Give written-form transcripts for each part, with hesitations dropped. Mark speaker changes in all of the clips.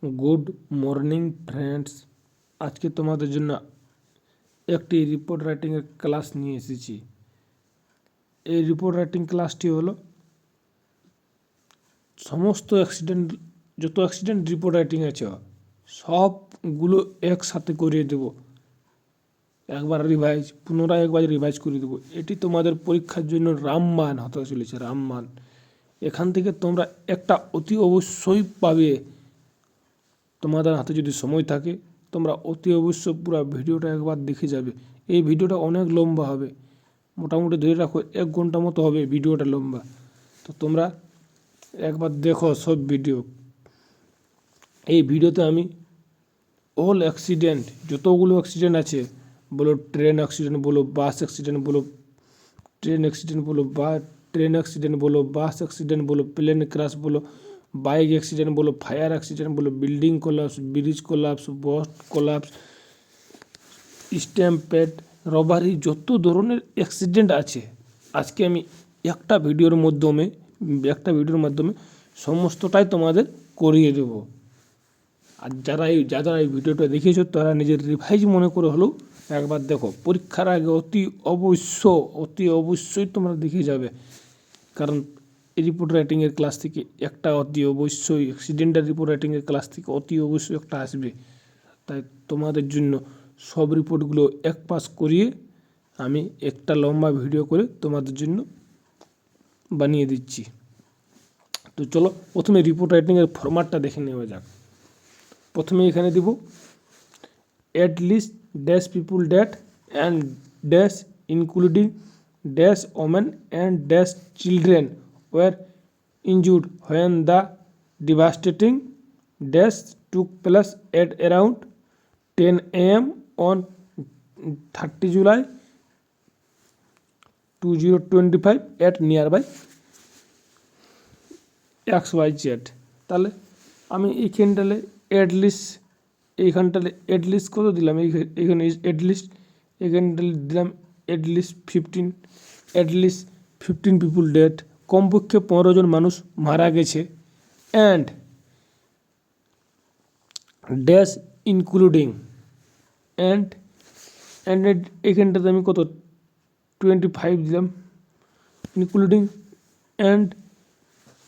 Speaker 1: Good morning friends, আজকে তোমাদের জন্য একটি রিপোর্ট রাইটিংয়ের ক্লাস নিয়ে এসেছি। এই রিপোর্ট রাইটিং ক্লাসটি হলো সমস্ত যত অ্যাক্সিডেন্ট রিপোর্ট রাইটিং আছে সবগুলো একসাথে করিয়ে দেব। পুনরায় একবার রিভাইজ করে দেবো। এটি তোমাদের পরীক্ষার জন্য রামবাণ হতে চলেছে, রামবাণ। এখান থেকে তোমরা একটা অতি অবশ্যই পাবে। তোমাদের হাতে যদি সময় থাকে তোমরা অতি অবশ্যই পুরো ভিডিওটা একবার দেখে যাবে। এই ভিডিওটা অনেক লম্বা হবে, মোটামুটি ধরে রাখো 1 ঘন্টা মতো হবে ভিডিওটা লম্বা। তো তোমরা একবার দেখো সব ভিডিও। এই ভিডিওতে আমি অল অ্যাক্সিডেন্ট, যতগুলো অ্যাক্সিডেন্ট আছে, বলো ট্রেন অ্যাক্সিডেন্ট, বলো বাস অ্যাক্সিডেন্ট, বলো ট্রেন অ্যাক্সিডেন্ট, বলো ট্রেন অ্যাক্সিডেন্ট, বলো বাস অ্যাক্সিডেন্ট, বলো প্লেন ক্র্যাশ, বলো বাইক অ্যাক্সিডেন্ট, বলো ফায়ার অ্যাক্সিডেন্ট, বলো বিল্ডিং কোলাপস, ব্রিজ কোলাপস, বাস কোলাপস, স্ট্যাম্পেড, রবারি, যত ধরনের অ্যাক্সিডেন্ট আছে আজকে আমি একটা ভিডিওর মাধ্যমে সমস্তটাই তোমাদের করিয়ে দেব। আর যারা এই ভিডিওটা দেখেছো তারা নিজের রিভাইজ মনে করে হলেও একবার দেখো। পরীক্ষার আগে অতি অবশ্যই তোমরা দেখে যাবে, কারণ এই রিপোর্ট রাইটিংয়ের ক্লাস থেকে একটা অতি অবশ্যই, অ্যাক্সিডেন্টাল রিপোর্ট রাইটিংয়ের ক্লাস থেকে অতি অবশ্যই একটা আসবে। তাই তোমাদের জন্য সব রিপোর্টগুলো এক পাস করিয়ে আমি একটা লম্বা ভিডিও করে তোমাদের জন্য বানিয়ে দিচ্ছি। তো চলো প্রথমে রিপোর্ট রাইটিংয়ের ফরম্যাটটা দেখে নেওয়া যাক। প্রথমে এখানে দিব at least dash people that and dash including dash women and dash children war injured when the devastating death took place at around 10 a.m. on 30 July 2025 at nearby XYZ। তাহলে আমি এইখানটালে অ্যাটলিস্ট কত দিলাম, এইখানে এখানটালে দিলাম অ্যাটলিস্ট 15 পিপুল dead, কমপক্ষে 15 জন মানুষ মারা গেছে। অ্যান্ড ড্যাশ ইনক্লুডিং অ্যান্ড এখানটাতে আমি কত 25 দিলাম, including and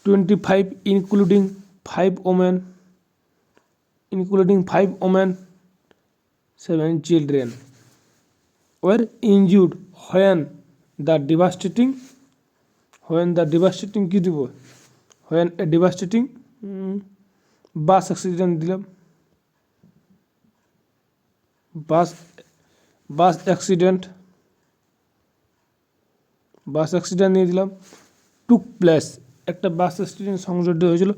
Speaker 1: 25 including 5 women 7 children were injured when the devastating কি দিব, when a devastating bus accident দিলাম, বাস অ্যাক্সিডেন্ট নিয়ে দিলাম। টুক প্লেস, একটা বাস অ্যাক্সিডেন্ট সংঘটিত হয়েছিল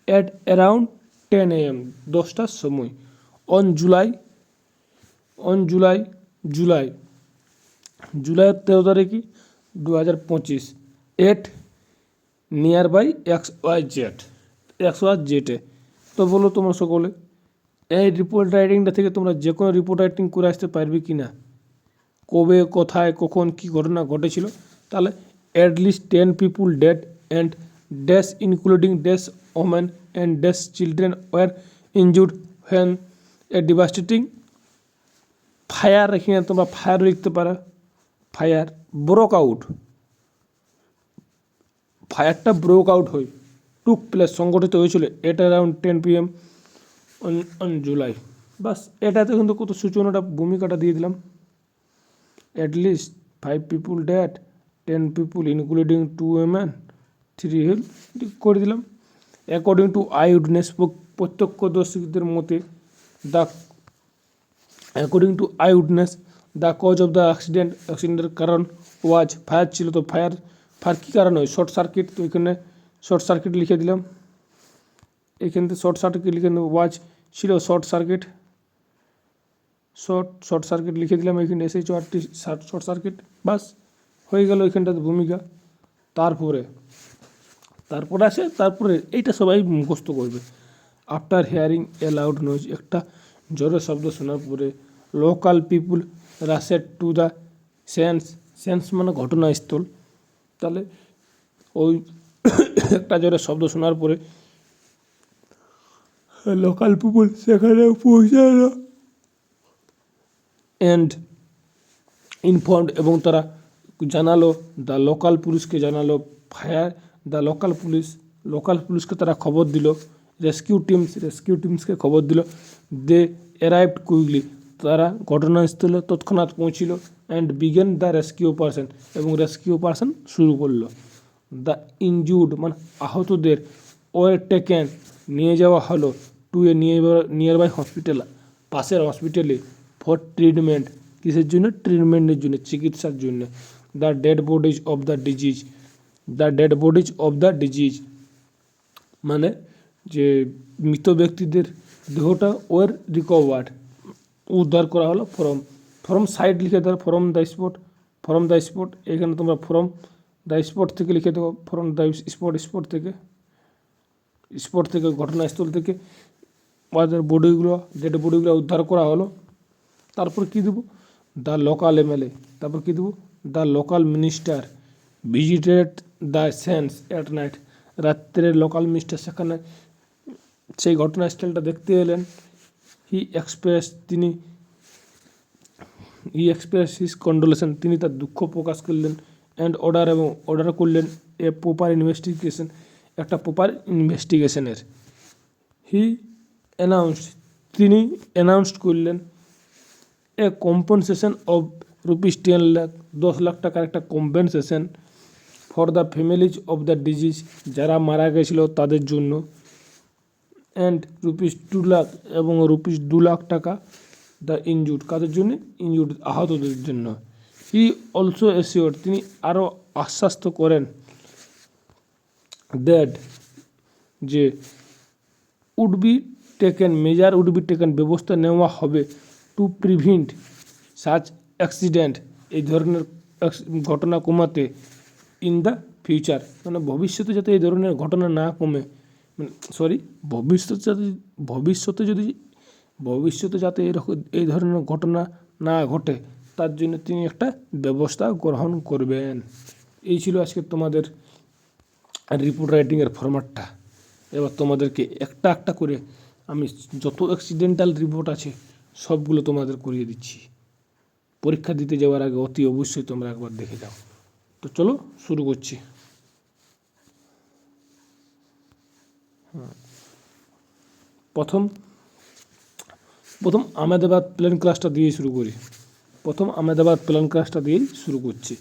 Speaker 1: অ্যাট অ্যারাউন্ড 10 AM 10টার সময় অন জুলাই 13 তারিখে 2025 এট নিয়ার বাই XYZ। তো বলো তোমরা সকলে, এই রিপোর্ট রাইটিংটা থেকে তোমরা যে কোনো রিপোর্ট রাইটিং করে আসতে পারবে কি না? কবে, কোথায়, কখন, কি ঘটনা ঘটেছিল? তাহলে at least 10 people dead and dash including dash women and dash children were injured when a devastating fire, এখানে তোমরা ফায়ার লিখতে পারো, ফায়ার ব্রোক আউট, ফায়ারটা ব্রোক আউট হয়, টুক প্লেস সংগঠিত হয়েছিল at around 10 PM on July. বাস এটাতে কিন্তু কত সূচনাটা, ভূমিকাটা দিয়ে দিলাম। At least 5 people dead, 10 people including 2 women 3 হিল করে দিলাম। অ্যাকর্ডিং টু আই উইটনেস, প্রত্যক্ষদর্শীদের মতে দ্য কজ অফ দ্য অ্যাক্সিডেন্টের কারণ ওয়াজ ফায়ার ছিল। তো ফায়ার কী কারণ হয়? Short circuit. তো এখানে শর্ট সার্কিট লিখে দিলাম, এখানে শর্ট সার্কিট লিখে ওয়াজ ছিল শর্ট সার্কিট লিখে দিলাম, এখানে এসেছে আরটি শর্ট সার্কিট। বাস হয়ে গেল এখানটাতে ভূমিকা। তারপরে এইটা সবাই মুখস্থ করবে। After hearing a loud noise, একটা জোরে শব্দ শোনার পরে local people rushed to the scene মানে ঘটনাস্থল। তাহলে ওই একটা জোরে শব্দ শোনার পরে লোকাল পিপল সেখানে পৌঁছালো অ্যান্ড ইনফর্মড, এবং তারা জানালো দ্য লোকাল পুলিশকে, জানালো ফায়ার দ্য লোকাল পুলিশকে তারা খবর দিল, রেস্কিউ টিমসকে খবর দিল। দে অ্যারাইভড কুইকলি, তারা ঘটনাস্থলে তৎক্ষণাৎ পৌঁছিল। And began the rescue operation, এবং রেস্কিউ অপারেশন শুরু করলো। দ্য ইনজুর্ড মানে আহতদের ওয়ার টেকেন নিয়ে যাওয়া হলো to a nearby hospital, পাশের হসপিটালে, ফর ট্রিটমেন্ট, কিসের জন্য? ট্রিটমেন্টের জন্য, চিকিৎসার জন্য। The dead bodies of the disease মানে যে মৃত ব্যক্তিদের দেহটা ওর রিকভার্ড, উদ্ধার করা হলো ফ্রম সাইড লিখে দেওয়ার, ফ্রম দ্য স্পট, এখানে তোমরা ফ্রম দ্য স্পট থেকে লিখে দেবো, ফ্রম দ্য স্পট থেকে ঘটনাস্থল থেকে ওদের ডেড বডিগুলো উদ্ধার করা হলো। তারপর কী দেবো? দ্য লোকাল এমএলএ, তারপর কী দেবো? The local minister visited the sense at night, রাত্রে লোকাল মিনিস্টার সেখানে সেই ঘটনাস্থলটা দেখতে এলেন। হি এক্সপ্রেস হিজ কন্ডোলেশন, তিনি তার দুঃখ প্রকাশ করলেন। অ্যান্ড অর্ডার করলেন এ প্রপার ইনভেস্টিগেশন, একটা প্রপার ইনভেস্টিগেশনের। হি অ্যানাউন্সড, তিনি অ্যানাউন্সড করলেন এ কম্পেনসেশন অফ ₹10 লাখ, 10 লাখ টাকার একটা compensation for the families of the disease, যারা মারা গেছিল তাদের জন্য। অ্যান্ড ₹2 লাখ, এবং ₹2 লাখ টাকা দ্য ইনজুর্ড, কাদের জন্য? ইনজুর্ড, আহতদের জন্য। হি অলসো অ্যাসিওর্ড, তিনি আরও আশ্বস্ত করেন দ্যাট যে উড বি টেকেন, ব্যবস্থা নেওয়া হবে টু প্রিভেন্ট সাচ অ্যাক্সিডেন্ট, এই ধরনের ঘটনা কমাতে, ইন দ্য ফিউচার, মানে ভবিষ্যতে যাতে এই ধরনের ঘটনা না কমে, মানে ভবিষ্যতে যাতে এই ধরনের ঘটনা না ঘটে, তার জন্য তিনি একটা ব্যবস্থা গ্রহণ করবেন। এই ছিল আজকে তোমাদের রিপোর্ট রাইটিংয়ের ফরম্যাটটা। এবার তোমাদেরকে একটা একটা করে আমি যত অ্যাক্সিডেন্টাল রিপোর্ট আছে সবগুলো তোমাদের করিয়ে দিচ্ছি। পরীক্ষা দিতে যাওয়ার আগে অতি অবশ্যই তোমরা একবার দেখে যাও। তো চলো শুরু করছি। প্রথম আহমেদাবাদ প্লেন ক্রাশটা দিয়ে শুরু করছি,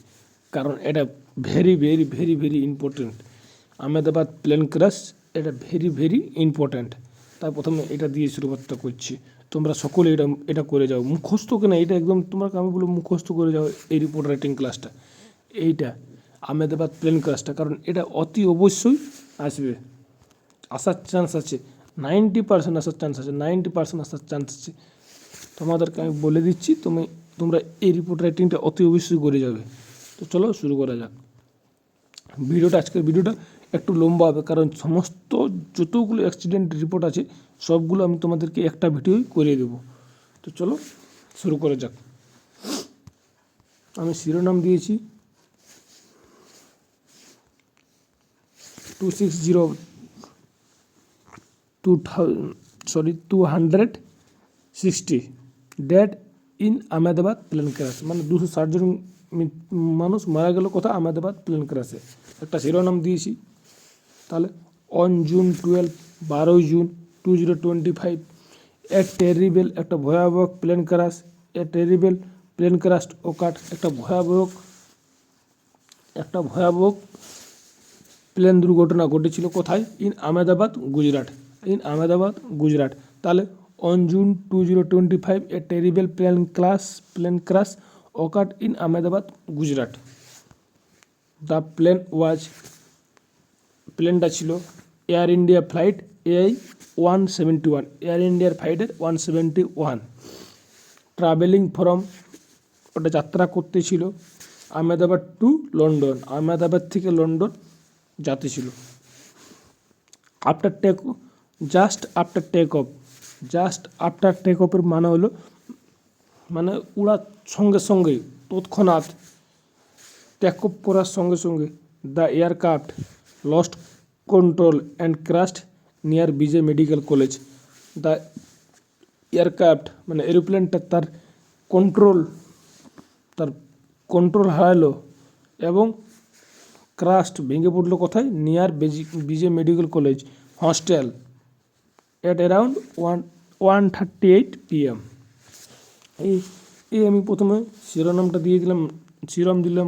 Speaker 1: কারণ এটা very very very very important. Ahmedabad plane crash এটা ভেরি ভেরি ইম্পর্ট্যান্ট। তাই প্রথমে এটা দিয়ে শুরুবাতটা করছি। তোমরা সকলে এটা করে যাও, মুখস্থ কেনা, এটা একদম তোমরা আমি বলবো মুখস্থ করে যাও এই রিপোর্ট রাইটিং ক্লাসটা, এইটা আহমেদাবাদ প্লেন ক্লাসটা, কারণ এটা অতি অবশ্যই আসবে, আসার চান্স আছে, 90% আসার চান্স আছে, 90% আসার চান্স আছে। তোমাদেরকে আমি বলে দিচ্ছি, তোমরা এই রিপোর্ট রাইটিংটা অতি অবশ্যই করে যাবে। তো চলো শুরু করা যাক। আজকের ভিডিওটা একটু লম্বা হবে, কারণ সমস্ত যতগুলো অ্যাক্সিডেন্ট রিপোর্ট আছে সবগুলো আমি তোমাদেরকে একটা ভিডিওই করিয়ে দেবো। তো চলো শুরু করা যাক। আমি শিরোনাম দিয়েছি 260 dead in Ahmedabad plane crash, মানে 260 জন মানুষ মারা গেল কোথাও? আহমেদাবাদ প্লেন ক্র্যাশে। একটা শিরোনাম দিয়েছি। তাহলে অন জুন 12 জুন 2025 একটা ভয়াবহ প্লেন ক্র্যাশ ওকাট, একটা ভয়াবহ প্লেন দুর্ঘটনা ঘটেছিল কোথায়? ইন আহমেদাবাদ গুজরাট। তাহলে on June 2025 a terrible plane crash occurred in Ahmedabad Gujarat. The প্লেনটা ছিল air India flight AI-171, air ইন্ডিয়ার ফ্লাইটের 171, ট্রাভেলিং ফ্রম, ওটা যাত্রা করতেছিল আহমেদাবাদ টু লন্ডন, আহমেদাবাদ থেকে লন্ডন যাতে ছিল। জাস্ট আফটার টেক অফের মানে হলো, মানে উড়ার সঙ্গে সঙ্গে, তৎক্ষণাৎ টেক অফ করার সঙ্গে সঙ্গে, the aircraft lost control and crashed near BJ medical college, the aircraft মানে এরোপ্লেনটা তার কন্ট্রোল হারালো এবং ক্রাস্ট ভেঙে পড়লো কোথায়, near BJ medical college hostel at around 1:38 PM। এই আমি প্রথমে শিরোনামটা দিয়ে দিলাম,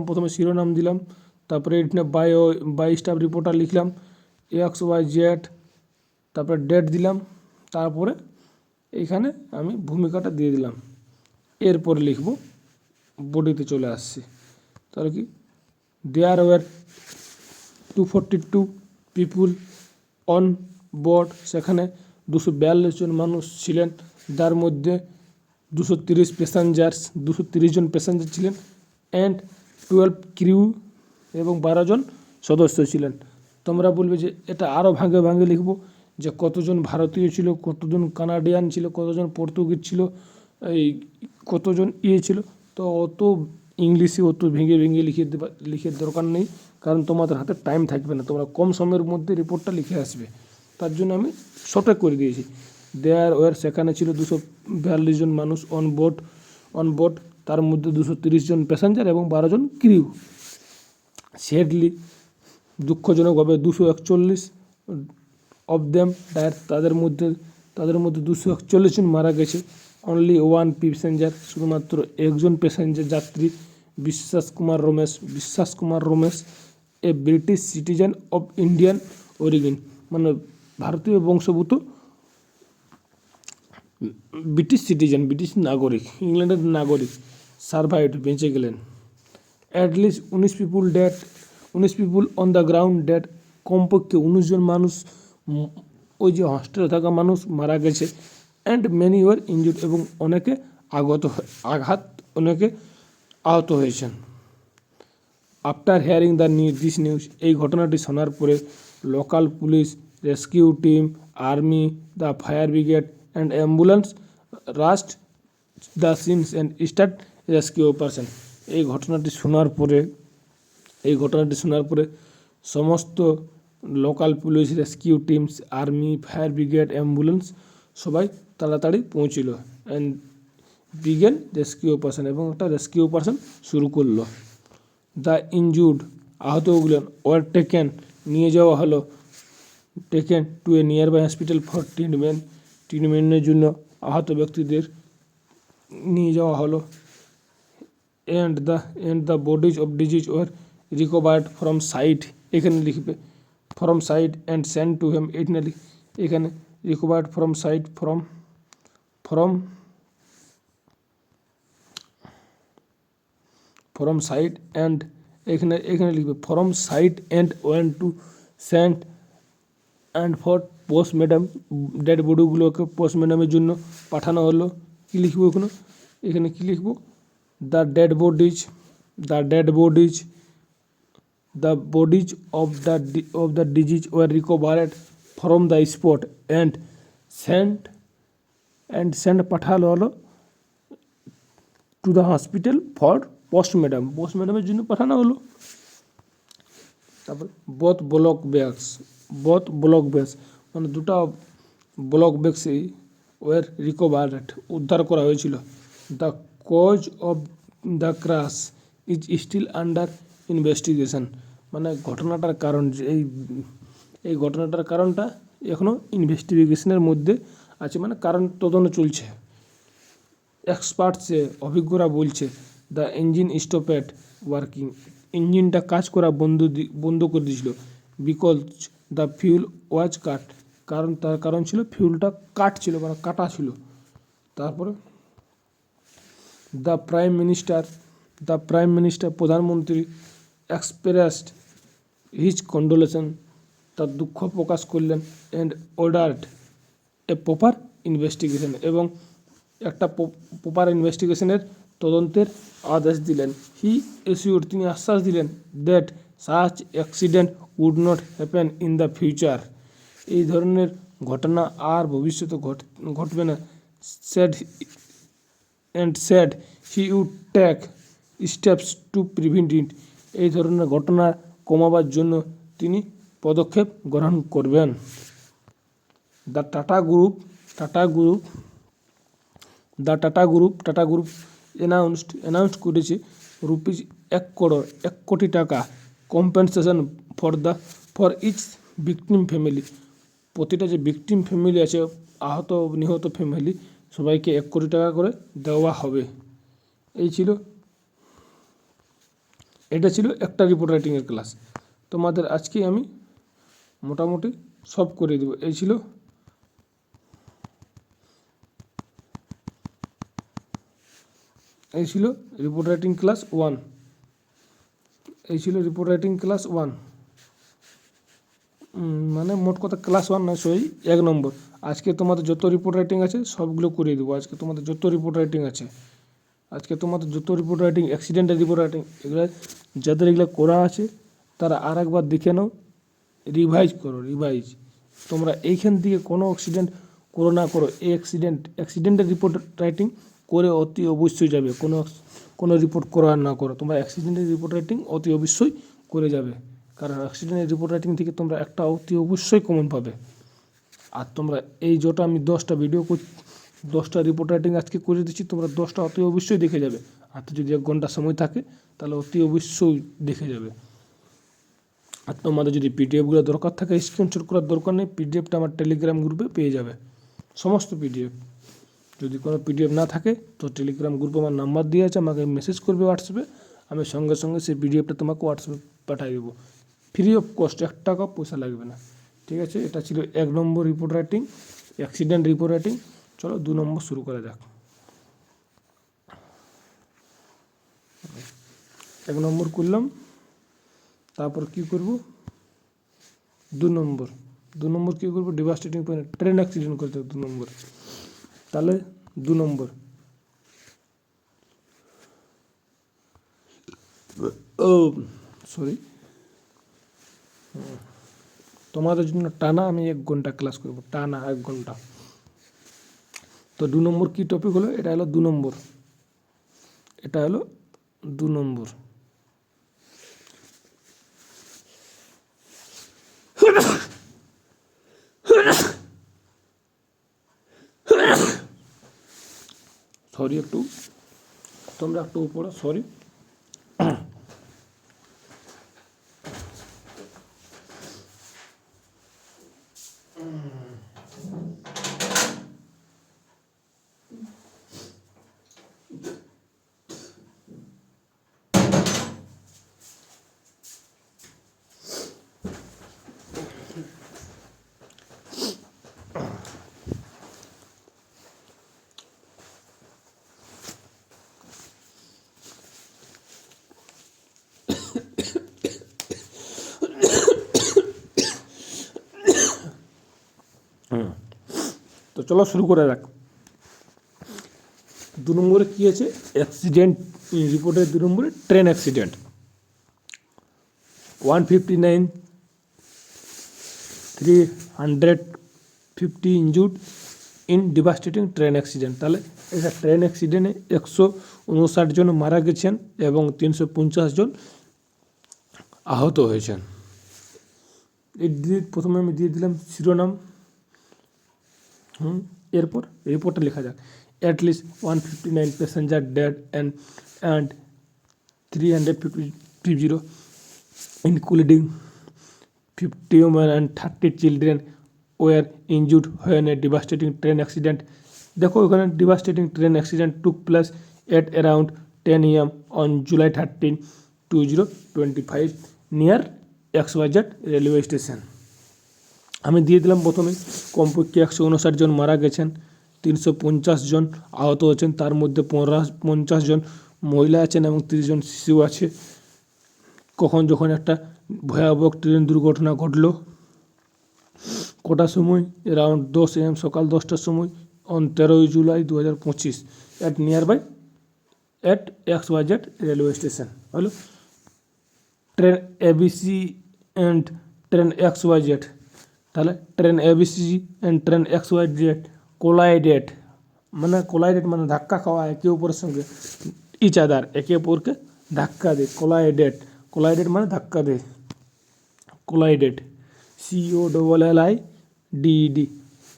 Speaker 1: প্রথমে শিরোনাম দিলাম, তারপরে এখানে বাই স্টাফ রিপোর্টার লিখলাম XYZ, তারপরে ডেট দিলাম, তারপরে এখানে আমি ভূমিকাটা দিয়ে দিলাম। এরপরে লিখব বডিতে চলে আসছি, তাহলে কি there were 242 people on board, সেখানে 242 জন মানুষ ছিলেন, যার মধ্যে 230 জন প্যাসেঞ্জার ছিলেন অ্যান্ড 12 ক্রিউ এবং 12 জন সদস্য ছিলেন। তোমরা বলবে যে এটা আরও ভাগে ভাগে লিখব, যে কতজন ভারতীয় ছিল, কতজন কানাডিয়ান ছিল, কতজন পর্তুগিজ ছিল, এই কতজন ছিল। তো অত ইংলিশে অত ভেঙে ভেঙে লিখে দরকার নেই, কারণ তোমাদের হাতে টাইম থাকবে না, তোমরা কম সময়ের মধ্যে রিপোর্টটা লিখে আসবে। তার জন্য আমি শর্টে করে দিয়েছি। দেয়ার ওয়ার, সেখানে ছিল 242 জন মানুষ অন বোর্ড, তার মধ্যে 230 জন প্যাসেঞ্জার এবং 12 জন ক্রিউ। স্যাডলি, দুঃখজনকভাবে 241 অফ দেম ডায়ার, তাদের মধ্যে 241 জন মারা গেছে। অনলি ওয়ান প্যাসেঞ্জার, শুধুমাত্র একজন প্যাসেঞ্জার যাত্রী, বিশ্বাস Kumar Ramesh, a British citizen of Indian origin, মানে ভারতীয় বংশোদ্ভূত ব্রিটিশ নাগরিক, ইংল্যান্ডের নাগরিক, সার্ভাইভড, বেঁচে গেলেন। At least 19 people on the ground dead, কমপক্ষে 19 জন মানুষ ওই যে হস্টেলে থাকা মানুষ মারা গেছে। অ্যান্ড মেনি ওয়ার ইনজুর্ড, এবং অনেকে আহত হয়েছেন। আফটার হিয়ারিং দিস নিউজ, এই ঘটনাটি শোনার পরে local police, rescue team, army, the fire brigade and ambulance rushed the scenes and start rescue operation. এই ঘটনাটি শোনার পরে সমস্ত local police, rescue teams, army, fire brigade, ambulance সবাই তাড়াতাড়ি পৌঁছিল অ্যান্ড বিগেন রেস্কিউ অপারেশন, এবং একটা রেস্কিউ অপারেশন শুরু করলো। দ্য ইনজুর্ড, আহতগুলো ওয়ার নিয়ে যাওয়া হলো to a nearby hospital for ট্রিটমেন্টের জন্য আহত ব্যক্তিদের নিয়ে যাওয়া হলো। And the bodies of deceased were recovered from site, এখানে লিখবে from site and send to them, এখানে recovered from site, from site and এখানে লিখবে from site and went to sent and for postmortem, dead বডিগুলোকে পোস্টমর্টমের জন্য পাঠানো হলো। কী লিখবো এখানে কী লিখবো, the bodies of the deceased were recovered from the spot and sent পাঠানো হলো টু দ্য হসপিটাল ফর পোস্টমর্টমের জন্য পাঠানো হলো। তারপর বোথ ব্লক ব্যাগস মানে দুটা ব্লক ব্যাগসই ওয়ার রিকভার্ড, উদ্ধার করা হয়েছিল। The cause of the crash is still under investigation, মানে ঘটনাটার কারণ, এই ঘটনাটার কারণটা এখনও ইনভেস্টিগেশনের মধ্যে আছে, মানে কারণ তদন্ত চলছে। এক্সপার্টসে, অভিজ্ঞরা বলছে দ্য ইঞ্জিন স্টপেড ওয়ার্কিং, ইঞ্জিনটা কাজ করা বন্ধ করে দিয়েছিল। বিকজ দ্য ফিউল ওয়াজ কাট, তার কারণ ছিল ফিউলটা কাটা ছিল। তারপরে দ্য প্রাইম মিনিস্টার প্রধানমন্ত্রী এক্সপ্রেসড হিজ কন্ডোলেশন, তার দুঃখ প্রকাশ করলেন। And ordered A proper investigation, এবং একটা প্রপার ইনভেস্টিগেশনের তদন্তের আদেশ দিলেন। তিনি আশ্বাস দিলেন that such accident would not happen in the future, এই ধরনের ঘটনা আর ভবিষ্যতে ঘটবে না। said he would take steps to prevent it, এই ধরনের ঘটনা কমাবার জন্য তিনি পদক্ষেপ গ্রহণ করবেন। The Tata group Tata group Tata group announce করেছে রুপিস 1 কোটি টাকা compensation for each victim family. প্রতিটা যে ভিকটিম ফ্যামিলি আছে, আহত নিহত ফ্যামিলি, সবাইকে 1 কোটি টাকা করে দেওয়া হবে। এটা ছিল একটা রিপোর্ট রাইটিংয়ের ক্লাস। তোমাদের আজকে আমি মোটামুটি সব করে দেবো। এই ছিল রিপোর্ট রাইটিং ক্লাস 1। মানে মোট কথা ক্লাস 1 না, 1 নম্বর। আজকে তোমাদের যত রিপোর্ট রাইটিং আছে সবগুলো করে দেবো। আজকে তোমাদের যত রিপোর্ট রাইটিং অ্যাক্সিডেন্টের রিপোর্ট রাইটিং, যাদের এগুলো করা আছে তারা আর একবার দেখে নাও, রিভাইজ করো। তোমরা এইখান থেকে কোনো অ্যাক্সিডেন্ট করো না করো, এই অ্যাক্সিডেন্টের রিপোর্ট রাইটিং করে অতি অবশ্যই যাবে। কোনো রিপোর্ট করো আর না করো, তোমরা অ্যাক্সিডেন্টের রিপোর্ট রাইটিং অতি অবশ্যই করে যাবে। কারণ অ্যাক্সিডেন্টের রিপোর্ট রাইটিং থেকে তোমরা একটা অতি অবশ্যই কমন পাবে। আর তোমরা এই যেটা আমি 10টা রিপোর্ট রাইটিং আজকে করে দিচ্ছি, তোমরা 10টা অতি অবশ্যই দেখে যাবে। হাতে যদি 1 ঘন্টা সময় থাকে তাহলে অতি অবশ্যই দেখে যাবে। আর তোমাদের যদি পিডিএফগুলো দরকার থাকে, স্ক্রিনশট করার দরকার নেই, পিডিএফটা আমার টেলিগ্রাম গ্রুপে পেয়ে যাবে, সমস্ত পিডিএফ। যদি কোনো পিডিএফ না থাকে তো টেলিগ্রাম গ্রুপে আমার নাম্বার দিয়ে আছে, আমাকে মেসেজ করবে হোয়াটসঅ্যাপে, আমি সঙ্গে সঙ্গে সেই পিডিএফটা তোমাকে হোয়াটসঅ্যাপে পাঠিয়ে দেবো, ফ্রি অফ কস্ট, 1 টাকা পয়সা লাগবে না। ঠিক আছে, এটা ছিল 1 নম্বর report writing, accident report writing. চলো 2 নম্বর শুরু করা যাক। 1 নম্বর করলাম, তারপর কি করব? 2 নম্বর কি করব? ডিভাস্টেটিং পয়েন্ট, ট্রেন অ্যাক্সিডেন্ট করতে হবে 2 নম্বর। তাহলে 2 নম্বর, তোমাদের জন্য টানা আমি 1 ঘন্টা ক্লাস করব, টানা 1 ঘন্টা। তো 2 নম্বর কি টপিক হলো? এটা হলো 2 নম্বর। সরি, তোমরা একটু উপরে, সরি। তো চলো শুরু করে রাখ। 2 নম্বরে কী আছে? অ্যাক্সিডেন্ট রিপোর্টের 2 নম্বরে train accident. 159,350 injured in devastating train accident. তাহলে এটা ট্রেন অ্যাক্সিডেন্টে 159 জন মারা গেছেন এবং 350 জন আহত হয়েছেন। প্রথমে আমি দিয়ে দিলাম শিরোনাম, এরপর রিপোর্টে লেখা যাক। At least 159 passenger dead and 350 including 50 women and 30 children were injured when a devastating train accident. দেখো এখানে devastating train accident took place at around 10 AM on July 13, 2025 near XYZ railway station. আমি দিয়ে দিলাম প্রথমে কমপক্ষে 159 জন মারা গেছেন, 350 জন আহত হয়েছেন, তার মধ্যে 50 জন মহিলা আছেন এবং 30 জন শিশু আছে। যখন একটা ভয়াবহ ট্রেন দুর্ঘটনা ঘটলো, কটার সময়? অ্যারাউন্ড 10 AM, সকাল 10টার সময়, on 13 July 2025 at XYZ railway station. হলো train ABC and train XYZ। তাহলে train ABC and train XYZ collided মানে ধাক্কা খাওয়া একে অপরের সঙ্গে, ইচ আদার, একে অপরকে ধাক্কা দেয়। কোলাইডেড মানে ধাক্কা দেয়, কোলাইডেড, COLLIDED,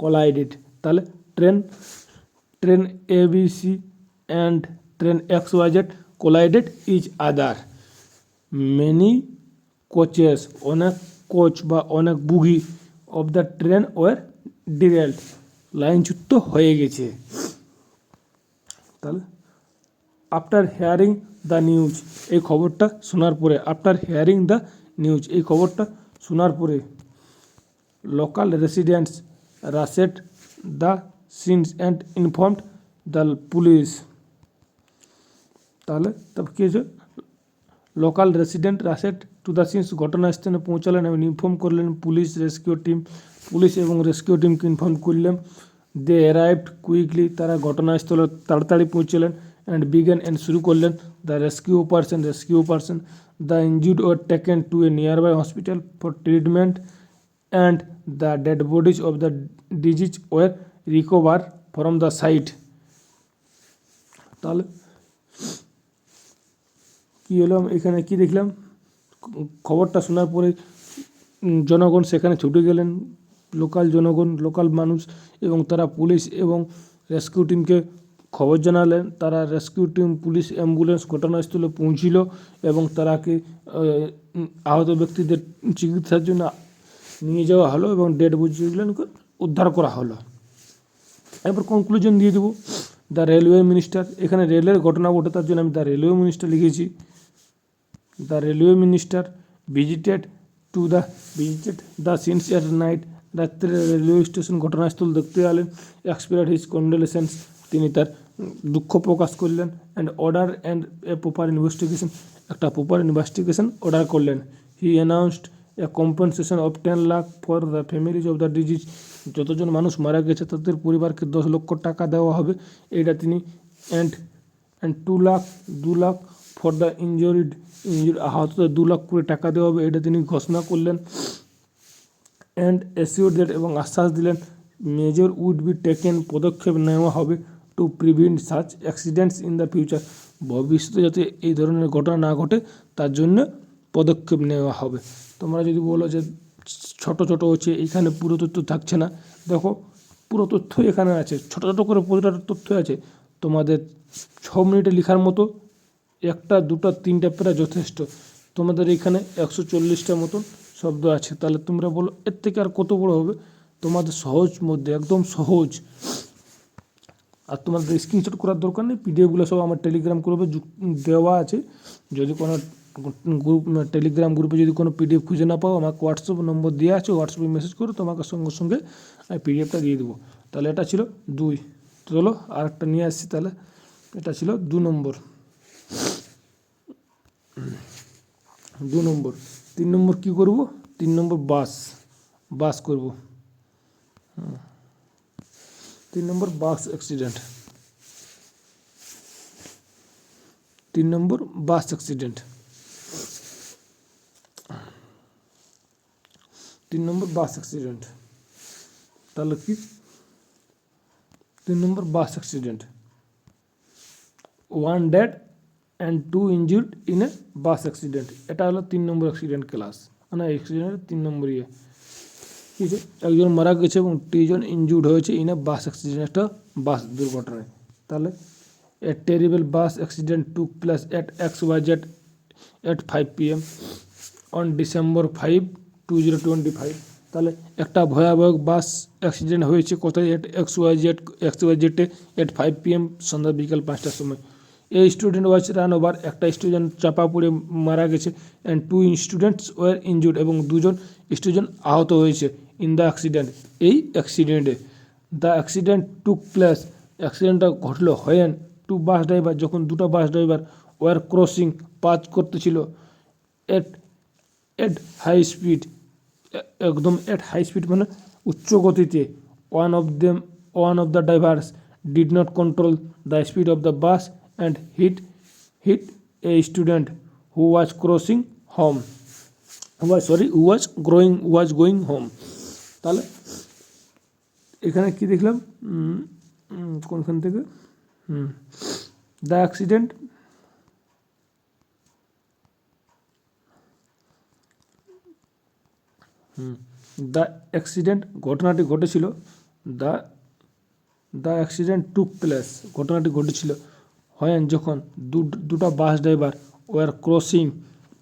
Speaker 1: কোলাইডেড। তাহলে train ABC and train XYZ collided each other. Many coaches, অনেক কোচ বা অনেক বুগি of the train were derailed. লাইনচ্যুত হয়ে গেছে। তাহলে আফটার হেয়ারিং দ্য নিউজ, এই খবরটা শোনার পরে, আফটার হেয়ারিং দ্য নিউজ, এই খবরটা শোনার পরে local residents rushed the scenes and informed the police. তাহলে তবে কী হয়েছে, local resident rushed to the scene, ঘটনাস্থানে পৌঁছালেন এবং ইনফর্ম করলেন পুলিশ রেস্কিউ টিম, পুলিশ এবং রেস্কিউ টিমকে ইনফর্ম করলেন। দে অ্যারাইভড কুইকলি, তারা ঘটনাস্থলে তাড়াতাড়ি পৌঁছলেন। অ্যান্ড বিগেন, অ্যান্ড শুরু করলেন the rescue operation. The injured were taken to a nearby hospital for treatment and the dead bodies of the deceased were recover from the site. তাহলে কী হলো, এখানে কি দেখলাম, খবরটা শোনার পরে জনগণ সেখানে ছুটে গেলেন, লোকাল জনগণ, লোকাল মানুষ, এবং তারা পুলিশ এবং রেস্কিউ টিমকে খবর জানালেন। তারা রেস্কিউ টিম, পুলিশ, অ্যাম্বুলেন্স ঘটনাস্থলে পৌঁছিল এবং তারাকে আহত ব্যক্তিদের চিকিৎসার জন্য নিয়ে যাওয়া হলো এবং ডেড বডিগুলোকে উদ্ধার করা হলো। এরপর কনক্লুশন দিয়ে দেবো। দ্য রেলওয়ে মিনিস্টার, এখানে রেলের ঘটনা ঘটে তার জন্য আমি দ্য রেলওয়ে মিনিস্টার লিখেছি। The railway minister visited the scenes at night, রাত্রে রেলওয়ে স্টেশন ঘটনাস্থল দেখতে গেলেন। এক্সপ্রেসড হিজ কন্ডোলেন্স, তিনি তার দুঃখ প্রকাশ করলেন। And order and a proper investigation, একটা প্রপার ইনভেস্টিগেশন অর্ডার করলেন। He announced a compensation of 10 lakh for the families of the deceased, যতজন মানুষ মারা গেছে তাদের পরিবারকে 10 লক্ষ টাকা দেওয়া হবে, এইটা তিনি। And 2 lakh for the injured, আহতদের 2 লাখ করে টাকা দেওয়া হবে, এটা তিনি ঘোষণা করলেন। অ্যান্ড অ্যাসিওর দ্যাট, এবং আশ্বাস দিলেন, মেজর উড বি টেকেন, পদক্ষেপ নেওয়া হবে, two prevent such accidents in the future, ভবিষ্যতে যাতে এই ধরনের ঘটনা না ঘটে তার জন্য পদক্ষেপ নেওয়া হবে। তোমরা যদি বলো যে ছোট ছোট হচ্ছে, এখানে পুরো তথ্য থাকছে না, দেখো পুরো তথ্য এখানে আছে, ছোট ছোট করে পুরোটা তথ্য আছে। তোমাদের 6 মিনিটে লেখার মতো 1টা 2টা 3টা প্রায় যথেষ্ট। তোমাদের এখানে 140টা মতন শব্দ আছে। তাহলে তোমরা বলো এর থেকে আর কত বড় হবে? তোমাদের সহজ মধ্যে, একদম সহজ। আর তোমাদের স্ক্রিনশট করার দরকার নেই, পিডিএফগুলো সব আমার টেলিগ্রাম গ্রুপে দেওয়া আছে। যদি কোনো টেলিগ্রাম গ্রুপে যদি কোনো পিডিএফ খুঁজে না পাও, আমাকে হোয়াটসঅ্যাপ নম্বর দেওয়া আছে, হোয়াটসঅ্যাপে মেসেজ করো, তোমাকে সঙ্গে সঙ্গে আমি পিডিএফটা দিয়ে দেবো। তাহলে এটা ছিল 2। চলো আরেকটা নিয়ে আসছি। তাহলে এটা ছিল 2 নম্বর। 2 নম্বর। 3 নম্বর কী করবো? 3 নম্বর বাস করব। 3 নম্বর বাস অ্যাক্সিডেন্ট। 3 নম্বর বাস অ্যাক্সিডেন্ট। 3 নম্বর বাস অ্যাক্সিডেন্ট। তাহলে কি? 3 নম্বর bus accident. 1 dead and 2 injured in a bus accident, এটা হলো 3 নম্বর অ্যাক্সিডেন্ট ক্লাস, মানে অ্যাক্সিডেন্টের 3 নম্বর ইয়ে। ঠিক আছে, একজন মারা গেছে এবং 3 জন ইনজুর্ড হয়েছে ইন এ বাস অ্যাক্সিডেন্ট, একটা বাস দুর্ঘটনায়। তাহলে a terrible bus accident took place at XYZ at 5 PM on December 5, 2025। তাহলে একটা ভয়াবহ বাস অ্যাক্সিডেন্ট হয়েছে কোথায়? এট XYZ at 5 PM, সন্ধ্যা বিকাল 5টার সময়। A student was run over, একটা স্টুডেন্ট চাপা পড়ে মারা গেছে। অ্যান্ড 2 স্টুডেন্টস ওয়ার ইনজুর্ড, এবং 2জন স্টুডেন্ট আহত হয়েছে ইন দ্য অ্যাক্সিডেন্ট, এই অ্যাক্সিডেন্টে। দ্য অ্যাক্সিডেন্ট টুক প্লেস, অ্যাক্সিডেন্টটা ঘটলো হয়েন 2 বাস ড্রাইভার, যখন 2টা bus driver were crossing, pass করতেছিল, এট হাই স্পিড, একদম এট হাই স্পিড মানে উচ্চ গতিতে। One of the drivers did not control the speed of the bus and hit a student who was crossing home, who was going home. তাহলে এখানে কি দেখলাম, কোনখান থেকে? দ্য অ্যাক্সিডেন্ট ঘটনাটি ঘটেছিল, the the accident took place, ঘটনাটি ঘটেছিল হয় যখন দুটা বাস ড্রাইভার ওয়ার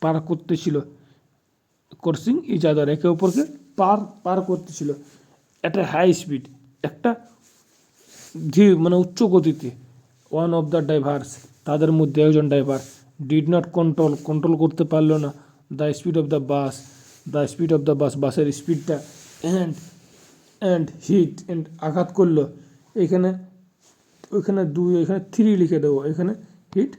Speaker 1: পার করতেছিল, ক্রসিং ইচ আদার, একে অপরকে পার করতেছিল, একটা হাই স্পিড, একটা ধীর মানে উচ্চ গতিতে। ওয়ান অফ দ্য ড্রাইভার্স, তাদের মধ্যে একজন ড্রাইভার ডিড নট কন্ট্রোল করতে পারলো না দ্য স্পিড অফ দ্য বাস, বাসের স্পিডটা, অ্যান্ড আঘাত করলো। এখানে ওইখানে এখানে 3 লিখে দেবো, এখানে হিট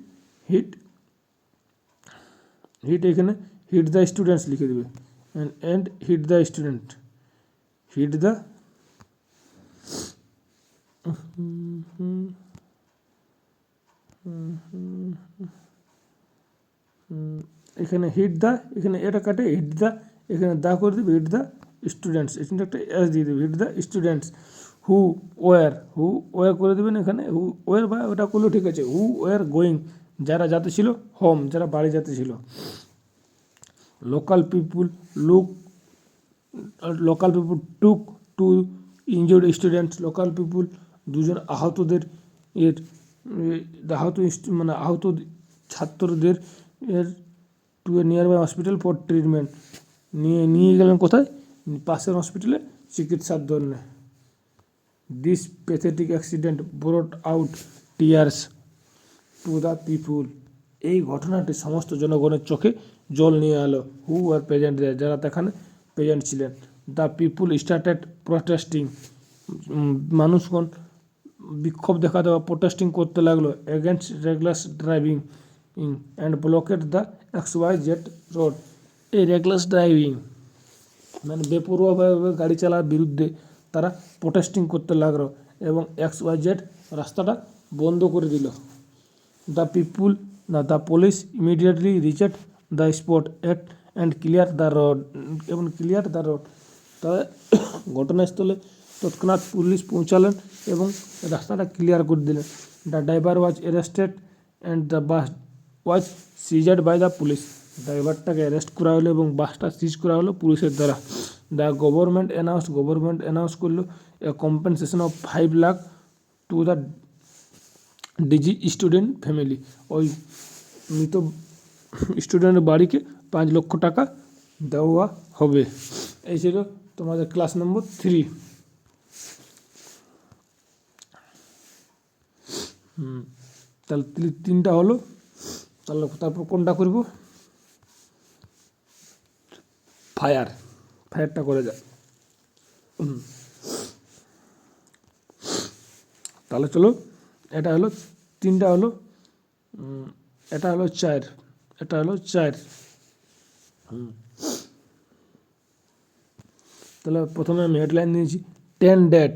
Speaker 1: এখানে হিট দ্য স্টুডেন্টস লিখে দেবে, অ্যান্ড হিট দ্য এখানে এখানে এটা কাটে হিট দ্য, এখানে দা করে দেবে হিট দ্য স্টুডেন্টস, এখানে একটা এস দিয়ে দেবে, hit the students who were করে দেবেন, এখানে হু ওয়ার বা ওটা করলেও ঠিক আছে। হু ওয়ার গোয়িং, যারা যাতে ছিল হোম, যারা বাড়ি যাতে ছিল। Local people took to injured students, local people দুজন আহতদের আহত ছাত্রদের to a nearby hospital for treatment, নিয়ে গেলেন কোথায়, পাশের হসপিটালে চিকিৎসার জন্য। This pathetic accident brought out tears to the people, এই ঘটনাটি সমস্ত জনগণের চোখে জল নিয়ে এলো। হু আর প্রেজেন্ট দেয়ার, যারা সেখানে প্রেজেন্ট ছিলেন। দ্য পিপুল স্টার্টেড প্রটেস্টিং, মানুষগণ বিক্ষোভ দেখাতে বা প্রোটেস্টিং করতে লাগলো against reckless driving and blockade the XYZ road. এই রেগলাস ড্রাইভিং মানে বেপরোয়াভাবে গাড়ি চালার বিরুদ্ধে তারা প্রোটেস্টিং করতে লাগলো এবং XYZ রাস্তাটা বন্ধ করে দিল। The police immediately reached the spot and clear the road, তারা ঘটনাস্থলে তৎক্ষণাৎ পুলিশ পৌঁছালেন এবং রাস্তাটা ক্লিয়ার করে দিলেন। The driver was arrested and the bus was seized by the police, ড্রাইভারটাকে অ্যারেস্ট করা হলো এবং বাসটা সিজ করা হলো পুলিশের দ্বারা। দ্য গভর্নমেন্ট অ্যানাউন্স করলো a compensation of 5 lakh to the deceased student family, ওই মৃত স্টুডেন্টের বাড়িকে 5 লক্ষ টাকা দেওয়া হবে। এই ছিল তোমাদের ক্লাস নম্বর 3। তাহলে 3টা হলো, তাহলে তারপর কোনটা করব, ফায়ারটা করে যায়। তাহলে চলো, এটা হলো 3টা হলো, এটা হলো 4, তাহলে প্রথমে আমি হেডলাইন দিয়েছি 10 ডেড,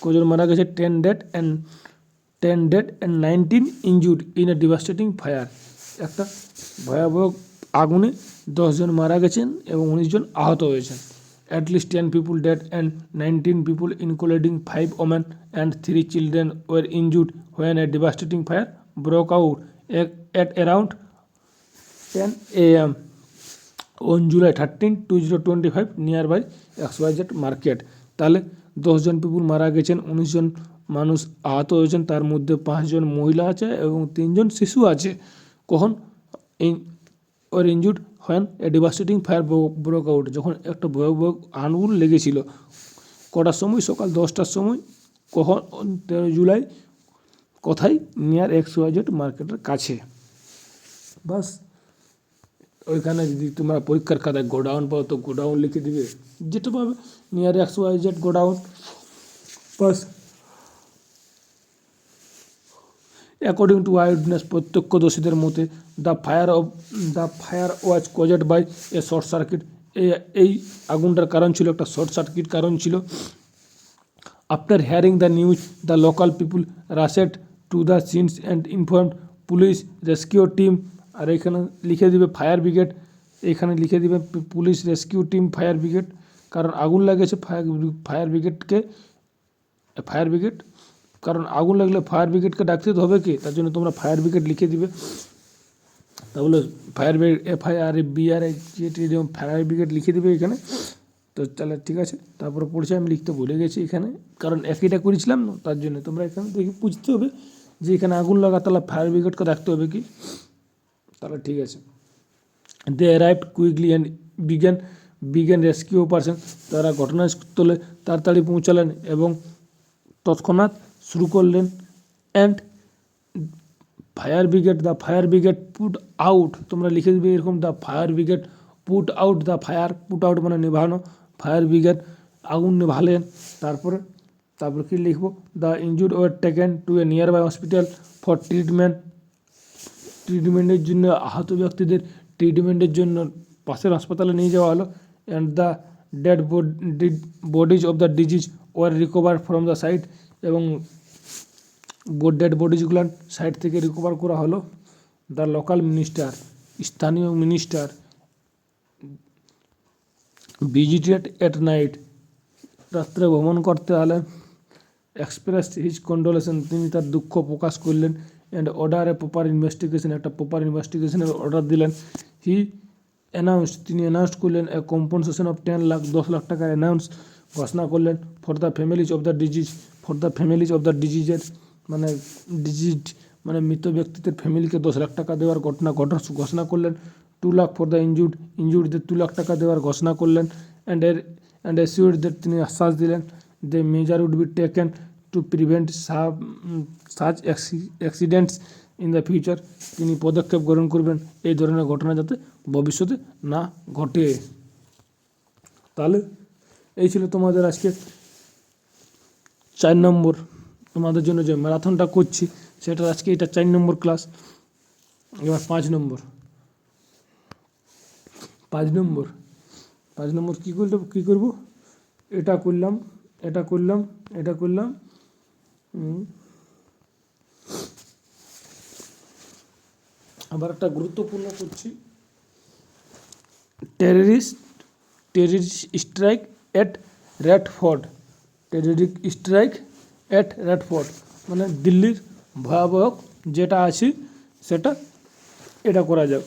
Speaker 1: কজন মারা গেছে, 10 dead and 19 injured in a devastating fire, একটা ভয়াবহ আগুনে 10 জন মারা গেছেন এবং 19 জন আহত হয়েছেন। At least 10 people dead and 19 people including 5 women and 3 children were injured when a devastating fire broke out at around 10 a.m. on July 13, 2025 nearby XYZ market। তাহলে 10 জন পিপুল মারা গেছেন, 19 জন মানুষ আহত হয়েছেন, তার মধ্যে 5 জন মহিলা আছে এবং 3 জন শিশু আছে। কখন ওর injured when a devastating fire broke out, যখন একটা ভয়াবহ আগুন লেগেছিল। কটার সময়? সকাল 10টার সময়। কখন? 13 জুলাই। কোথায়? নিয়ার XYZ মার্কেটের কাছে। বাস ওইখানে যদি তোমরা পরীক্ষার খাতায় গোডাউন পাও তো গোডাউন লিখে দিবে, যেটা পাবে নিয়ার XYZ গোডাউন। বাস অ্যাকর্ডিং টু আইউটনেস, প্রত্যক্ষদর্শীদের মতে the fire was caused by a short circuit, এই আগুনটার কারণ ছিল একটা শর্ট সার্কিট কারণ ছিল। After hearing the news the local people rushed to the scenes and informed police rescue team, আর এখানে লিখে দিবে ফায়ার ব্রিগেড, এখানে লিখে দিবে police rescue team fire brigade, কারণ আগুন লাগেছে ফায়ার ব্রিগেড, কারণ আগুন লাগলে ফায়ার ব্রিগেডকে ডাকতে তো হবে কি, তার জন্য তোমরা ফায়ার ব্রিগেড লিখে দিবে। তাহলে fire brigade FIRBRIGADE fire brigade লিখে দিবে এখানে। তো তাহলে ঠিক আছে, তারপরে পড়ছে আমি লিখতে ভুলে গেছি এখানে, কারণ একইটা করেছিলাম না, তার জন্য তোমরা এখানে দেখে বুঝতে হবে যে এখানে আগুন লাগা, তাহলে ফায়ার ব্রিগেডকে রাখতে হবে কি। তাহলে ঠিক আছে, they arrived quickly and began rescue operation, তারা ঘটনাস্থলে তাড়াতাড়ি পৌঁছালেন এবং তৎক্ষণাৎ শুরু করলেন। And the fire brigade put out, তোমরা লিখে দেবে এরকম, the fire brigade put out the fire, put out মানে নেভানো, ফায়ার ব্রিগেড আগুন নেভালেন। তারপরে কি লিখবো, the injured were taken to a nearby hospital for ট্রিটমেন্টের জন্য, আহত ব্যক্তিদের ট্রিটমেন্টের জন্য পাশের হাসপাতালে নিয়ে যাওয়া হলো। And the dead bodies of the deceased were recover from the site, এবং ডেড বডিজগুলো সাইট থেকে রিকভার করা হলো। দ্য লোকাল মিনিস্টার, স্থানীয় মিনিস্টার ভিজিটেড এট নাইট, রাত্রে ভ্রমণ করতে হলেন। এক্সপ্রেস হিজ কন্ডোলেশন, তিনি তার দুঃখ প্রকাশ করলেন। And order a proper investigation, একটা প্রপার ইনভেস্টিগেশনের অর্ডার দিলেন। তিনি অ্যানাউন্স করলেন a compensation of 10 lakh, 10 lakh টাকা ঘোষণা করলেন। For the families of the ডিজিজের মানে মানে মৃত ব্যক্তিদের ফ্যামিলিকে 10 লাখ টাকা দেওয়ার ঘোষণা করলেন। 2 লাখ ফর দ্য ইনজুর্ডদের 2 লাখ টাকা দেওয়ার ঘোষণা করলেন। অ্যান্ড অ্যাসিউরদের তিনি আশ্বাস দিলেন যে measure would be taken to prevent such accidents in the future, তিনি পদক্ষেপ গ্রহণ করবেন এই ধরনের ঘটনা যাতে ভবিষ্যতে না ঘটে। তাহলে এই ছিল তোমাদের আজকে 4 নম্বর, তোমাদের জন্য যে ম্যারাথনটা করছি সেটা আজকে এটা 4 নম্বর ক্লাস। এবার 5 নম্বর কী করব, এটা করলাম। আবার একটা গুরুত্বপূর্ণ করছি, টেররিস্ট স্ট্রাইক এট রেডফোর্ট, মানে দিল্লির ভয়াবহ যেটা আছে সেটা এটা করা যাক।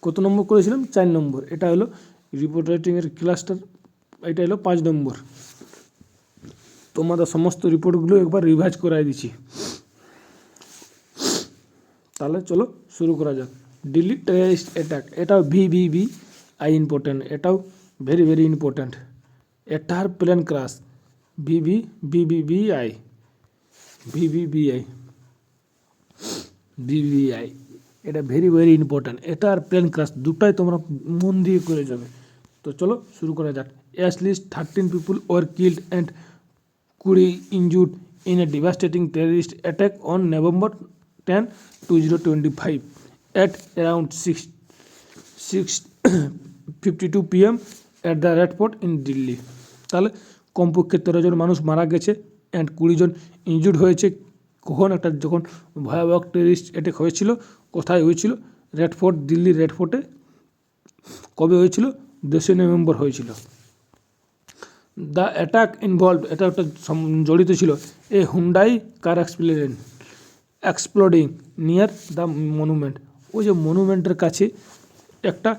Speaker 1: কত নম্বর করেছিলাম, 4 নম্বর। এটা হলো রিপোর্ট রাইটিংয়ের ক্লাসটার, এটা হলো 5 নম্বর। তোমাদের সমস্ত রিপোর্টগুলো একবার রিভাইজ করাই দিচ্ছি। তাহলে চলো শুরু করা যাক। দিল্লি টেররিস্ট অ্যাটাক, এটাও VVVI ইম্পর্টেন্ট, এটাও ভেরি ভেরি ইম্পর্টেন্ট। এটার প্লেন ক্রাশ, VVVI এটা ভেরি ভেরি ইম্পর্টেন্ট। এটা আর প্লেন ক্রাশ দুটাই তোমরা মন দিয়ে করে যাবে। তো চলো শুরু করা যাক। At least 13 people were killed and 20 injured in a devastating terrorist attack on November 10, 2025 at around 6:52 PM at the red fort in Delhi. তাহলে কমপক্ষে 13 জন মানুষ মারা গেছে অ্যান্ড 20 জন ইনজুর্ড হয়েছে। কখন, একটা যখন ভয়াবহ টেররিস্ট অ্যাটাক হয়েছিল, কোথায় হয়েছিল, রেড ফোর্ট, দিল্লির রেড ফোর্টে। কবে হয়েছিল, 10 নভেম্বর হয়েছিল। দ্য অ্যাটাক ইনভলভ, এটা একটা জড়িত ছিল a Hyundai car exploding near the monument, ওই যে মনুমেন্টের কাছে একটা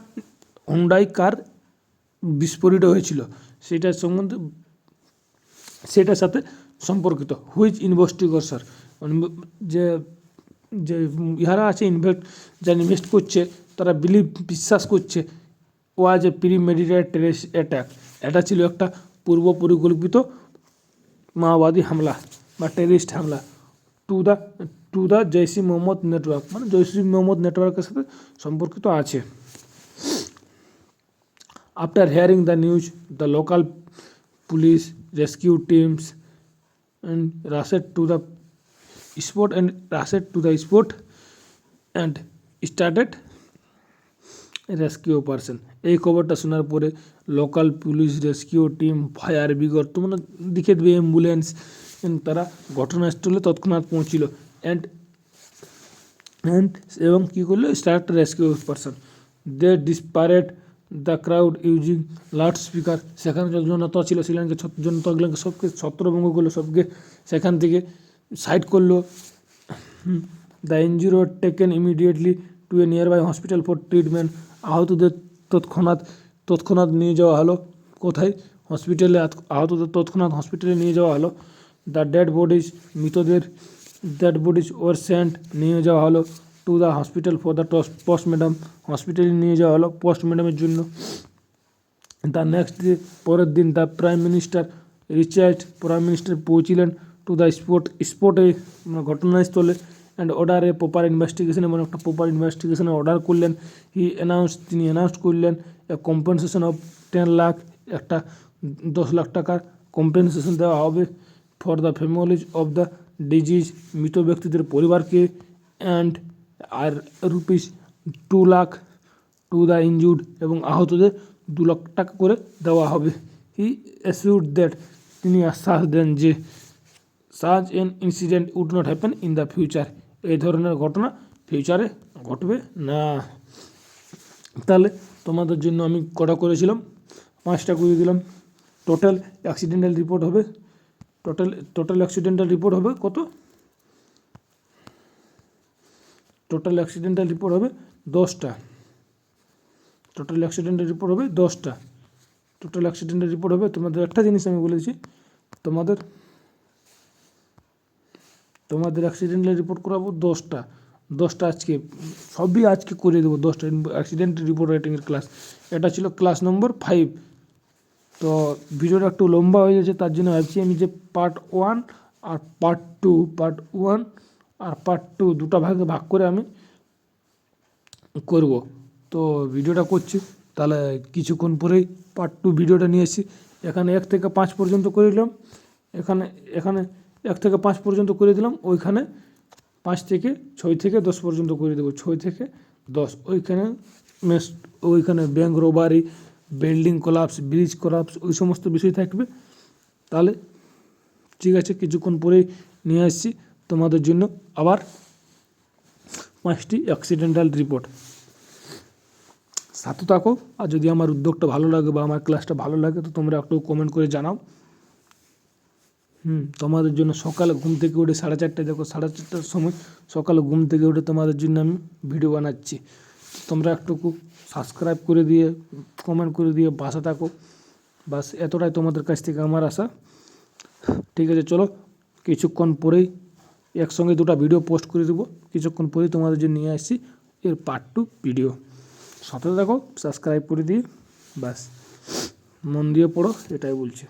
Speaker 1: হুন্ডাই কার বিস্ফোরিত হয়েছিল, সেটার সাথে সম্পর্কিত। হুইচ ইনভেস্টিগেশন, যে ইহারা আছে যারা ইনভেস্ট করছে তারা বিশ্বাস করছে ওয়াজ এ প্রিমেডিটেড টেররিস্ট অ্যাটাক, এটা ছিল একটা পূর্ব পরিকল্পিত মাওবাদী হামলা বা টেররিস্ট হামলা। To the Jaish E Mohammad network, মানে জৈশ ই মোহাম্মদ নেটওয়ার্কের সাথে সম্পর্কিত আছে। After hearing the news, the local police rescue teams rushed to the spot and started rescue operation. এই খবরটা শোনার পরে local police, rescue team, fire brigade, তোমরা দেখে দেবে অ্যাম্বুলেন্স, তারা ঘটনাস্থলে তৎক্ষণাৎ পৌঁছিল। এবং কী করলো, start rescue operation. They dispersed the crowd using loudspeaker, সেখানে জনতা ছিল, সেখানকে জনতাগুলোকে সবকে ছত্রভঙ্গ করলো, সবকে সেখান থেকে সাইড করলো। The injury were taken immediately to a nearby hospital for treatment, আহতদের তৎক্ষণাৎ নিয়ে যাওয়া হলো কোথায়? হসপিটালে। আহতদের তৎক্ষণাৎ হসপিটালে নিয়ে যাওয়া হলো। The dead bodies were sent, নিয়ে যাওয়া হলো to the hospital for the postmortem, হসপিটালে নিয়ে যাওয়া হলো পোস্টমর্টমের জন্য। দ্য নেক্সট ডে, পরের দিন, দ্য প্রাইম মিনিস্টার পৌঁছিলেন টু দ্য স্পটে, ঘটনাস্থলে, and order a proper investigation, এবং একটা প্রপার ইনভেস্টিগেশনের অর্ডার করলেন। তিনি অ্যানাউন্স করলেন এ কম্পেনসেশন অফ 10 লাখ, একটা 10 লাখ টাকার কম্পেনসেশন দেওয়া হবে for the families of the deceased, মৃত ব্যক্তিদের পরিবারকে, অ্যান্ড আর ₹2 লাখ টু দ্য ইনজুর্ড, এবং আহতদের 2 লাখ টাকা করে দেওয়া হবে। হি অ্যাসিউরড দ্যাট, তিনি আশ্বাস দেন যে such an incident would not happen in the future, এই ধরনের ঘটনা ফিউচারে ঘটবে না। তাহলে তোমাদের জন্য আমি কটা করেছিলাম? 5টা করে দিলাম। টোটাল অ্যাক্সিডেন্টাল রিপোর্ট হবে কত? টোটাল অ্যাক্সিডেন্টাল রিপোর্ট হবে 10টা। টোটাল অ্যাক্সিডেন্টাল রিপোর্ট হবে তোমাদের একটা জিনিস আমি বলেছি, তোমাদের অ্যাক্সিডেন্টাল রিপোর্ট করাবো 10টা সবই আজকে করে দেবো। 10টা অ্যাক্সিডেন্ট রিপোর্ট রাইটিংয়ের ক্লাস। এটা ছিল ক্লাস নম্বর 5। তো ভিডিওটা একটু লম্বা হয়ে যাচ্ছে, তার জন্য ভাবছি আমি যে পার্ট 1 আর পার্ট 2 দুটো ভাগে ভাগ করে আমি করব। তো ভিডিওটা করছি, তাহলে কিছুক্ষণ পরেই পার্ট 2 ভিডিওটা নিয়ে এসেছি। এখানে 1 থেকে 5 পর্যন্ত করে দিলাম, এখানে 1 থেকে 5 পর্যন্ত করে দিলাম, ওইখানে 5 থেকে 6 থেকে 10 পর্যন্ত করে দেবো। 6 থেকে 10 ওইখানে bank robbery, building collapse, bridge collapse, ওই সমস্ত বিষয় থাকবে। তাহলে ঠিক আছে, কিছুক্ষণ পরেই নিয়ে আসছি তোমাদের জন্য আবার 5টি অ্যাক্সিডেন্টাল রিপোর্ট। সাথে থাকো। আর যদি আমার উদ্যোগটা ভালো লাগে বা আমার ক্লাসটা ভালো লাগে, তো তোমরা একটু কমেন্ট করে জানাও। তোমাদের জন্য সকালে ঘুম থেকে উঠে 4:30, দেখো 4:30টার সময় সকালে ঘুম থেকে উঠে তোমাদের জন্য আমি ভিডিও বানাচ্ছি। তোমরা একটু সাবস্ক্রাইব করে দিয়ে, কমেন্ট করে দিয়ে পাশে থাকো। বাস এতটাই তোমাদের কাছ থেকে আমার আশা। ঠিক আছে, চলো কিছুক্ষণ পরেই একসঙ্গে 2টা ভিডিও পোস্ট করে দেবো। কিছুক্ষণ পরেই তোমাদের জন্য নিয়ে আসছি এর পার্ট 2 ভিডিও। সাথে দেখো, সাবস্ক্রাইব করে দিয়ে, বাস মন দিয়ে পড়ো, এটাই বলছি।